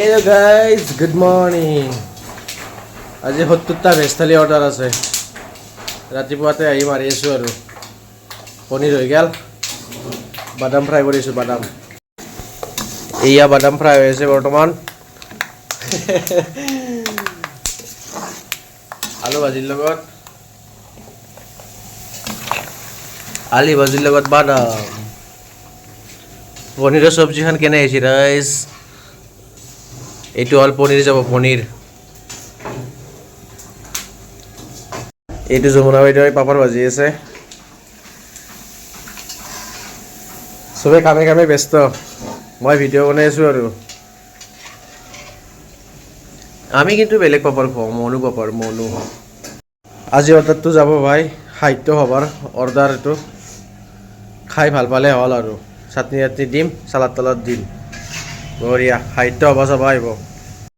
Hello guys, good morning. আজি 70টা veg থালি order আছে। ৰাতিপুৱাতে আহি মাৰি আছো আৰু পনীৰ হৈ গেল। বাদাম ফ্ৰাই কৰিছো বাদাম। এইয়া বাদাম ফ্ৰাই হৈ আছে বৰ্তমান। আলু ভাজিৰ লগত বাদাম। পনীৰৰ চব্জিখন কেনে হৈছে গাইজ? এইটো হল পনীৰ যাব পনীৰ। এইটো যমুনা বাইদেউ পাপৰ ভাজি আছে। চবে কামে কামে ব্যস্ত, মই ভিডিঅ' বনাই আছো আৰু আমি কিন্তু বেলেগ পাপৰ খুৱাওঁ, মনু পাপৰ মনু। আজি অৰ্ডাৰটো যাব ভাই, সাহিত্য সভাৰ অৰ্ডাৰ এইটো। খাই ভাল পালে হ'ল আৰু চাটনি চাটনি দিম, চালাদ তালাদ দিম। বঢ়িয়া, সাহিত্য সভা চাব আহিব।